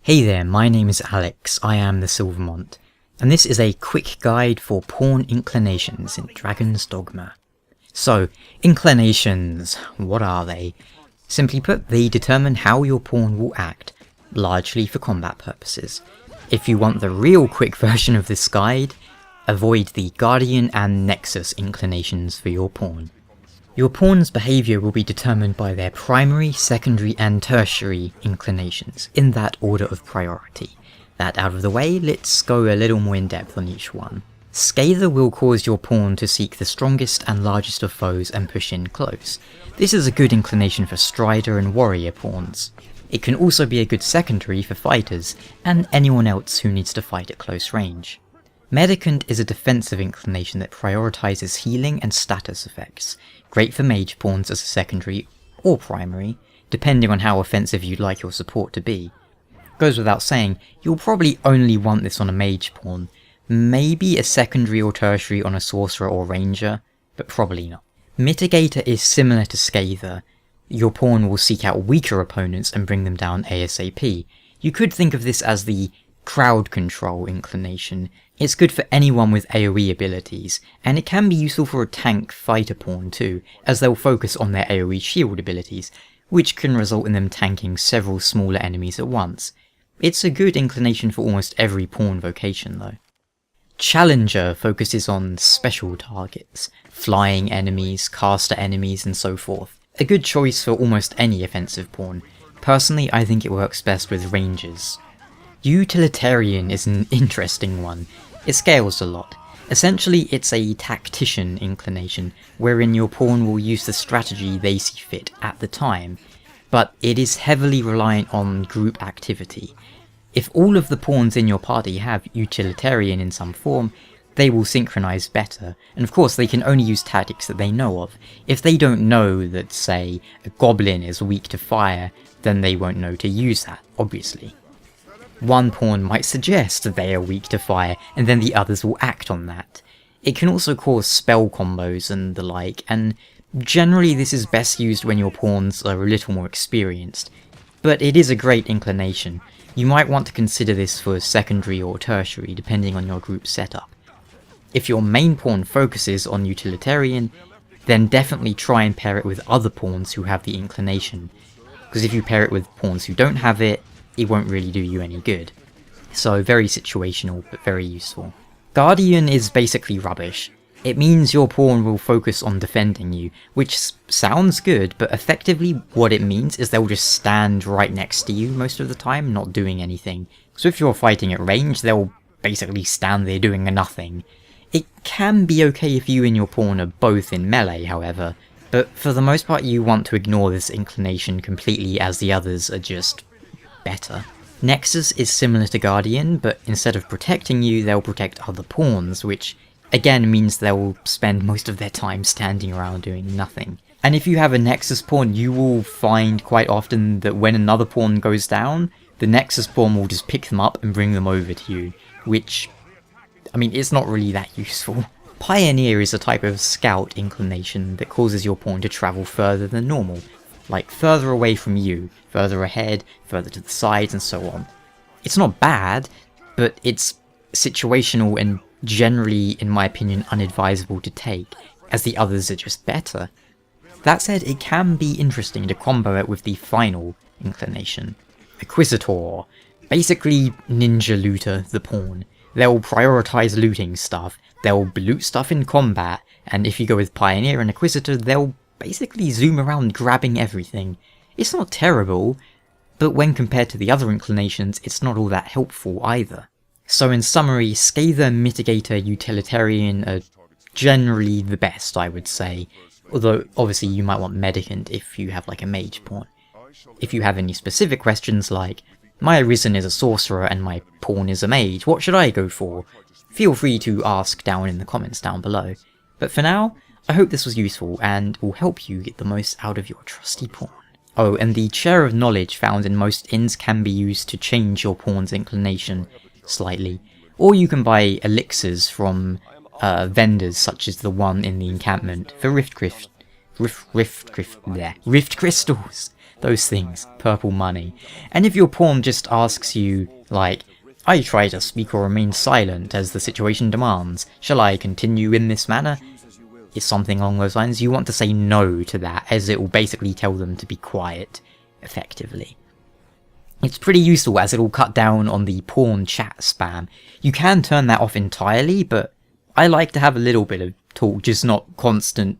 Hey there, my name is Alex, I am the Silver Mont, and this is a quick guide for pawn inclinations in Dragon's Dogma. So, inclinations, what are they? Simply put, they determine how your pawn will act, largely for combat purposes. If you want the real quick version of this guide, avoid the Guardian and Nexus inclinations for your pawn. Your pawn's behaviour will be determined by their primary, secondary and tertiary inclinations, in that order of priority. That out of the way, let's go a little more in depth on each one. Scather will cause your pawn to seek the strongest and largest of foes and push in close. This is a good inclination for strider and warrior pawns. It can also be a good secondary for fighters, and anyone else who needs to fight at close range. Medicant is a defensive inclination that prioritises healing and status effects, great for mage pawns as a secondary or primary, depending on how offensive you'd like your support to be. Goes without saying, you'll probably only want this on a mage pawn, maybe a secondary or tertiary on a sorcerer or ranger, but probably not. Mitigator is similar to Scather. Your pawn will seek out weaker opponents and bring them down ASAP. You could think of this as the crowd control inclination. It's good for anyone with AoE abilities, and it can be useful for a tank fighter pawn too, as they'll focus on their AoE shield abilities, which can result in them tanking several smaller enemies at once. It's a good inclination for almost every pawn vocation though. Challenger focuses on special targets, flying enemies, caster enemies and so forth. A good choice for almost any offensive pawn. Personally, I think it works best with rangers. Utilitarian is an interesting one. It scales a lot. Essentially, it's a tactician inclination, wherein your pawn will use the strategy they see fit at the time, but it is heavily reliant on group activity. If all of the pawns in your party have Utilitarian in some form, they will synchronize better, and of course they can only use tactics that they know of. If they don't know that, say, a goblin is weak to fire, then they won't know to use that, obviously. One pawn might suggest that they are weak to fire, and then the others will act on that. It can also cause spell combos and the like, and generally this is best used when your pawns are a little more experienced. But it is a great inclination. You might want to consider this for secondary or tertiary, depending on your group setup. If your main pawn focuses on Utilitarian, then definitely try and pair it with other pawns who have the inclination, because if you pair it with pawns who don't have it, it won't really do you any good. So very situational, but very useful. Guardian is basically rubbish. It means your pawn will focus on defending you, which sounds good, but effectively what it means is they'll just stand right next to you most of the time, not doing anything. So if you're fighting at range, they'll basically stand there doing nothing. It can be okay if you and your pawn are both in melee, however, but for the most part you want to ignore this inclination completely, as the others are just better. Nexus is similar to Guardian, but instead of protecting you, they'll protect other pawns, which again means they'll spend most of their time standing around doing nothing. And if you have a Nexus pawn, you will find quite often that when another pawn goes down, the Nexus pawn will just pick them up and bring them over to you, which, I mean, it's not really that useful. Pioneer is a type of scout inclination that causes your pawn to travel further than normal, like further away from you, further ahead, further to the sides and so on. It's not bad, but it's situational and generally, in my opinion, unadvisable to take, as the others are just better. That said, it can be interesting to combo it with the final inclination. Acquisitor. Basically, ninja looter the pawn. They'll prioritize looting stuff, they'll loot stuff in combat, and if you go with Pioneer and Acquisitor, they'll basically zoom around grabbing everything. It's not terrible, but when compared to the other inclinations, it's not all that helpful either. So in summary, Scather, Mitigator, Utilitarian are generally the best, I would say, although obviously you might want Medicant if you have like a mage pawn. If you have any specific questions like, my Arisen is a sorcerer and my pawn is a mage, what should I go for? Feel free to ask down in the comments down below. But for now, I hope this was useful and will help you get the most out of your trusty pawn. Oh, and the Chair of Knowledge found in most inns can be used to change your pawn's inclination slightly, or you can buy elixirs from vendors such as the one in the encampment for rift crystals. those things, purple money. And if your pawn just asks you, like, I try to speak or remain silent as the situation demands, shall I continue in this manner? It's something along those lines. You want to say no to that, as it will basically tell them to be quiet, effectively. It's pretty useful as it will cut down on the pawn chat spam. You can turn that off entirely, but I like to have a little bit of talk, just not constant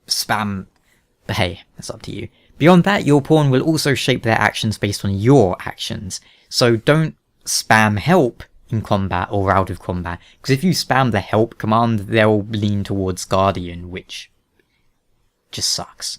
spam. But hey, that's up to you. Beyond that, your pawn will also shape their actions based on your actions. So don't spam help in combat or out of combat, because if you spam the help command, they'll lean towards Guardian, which just sucks.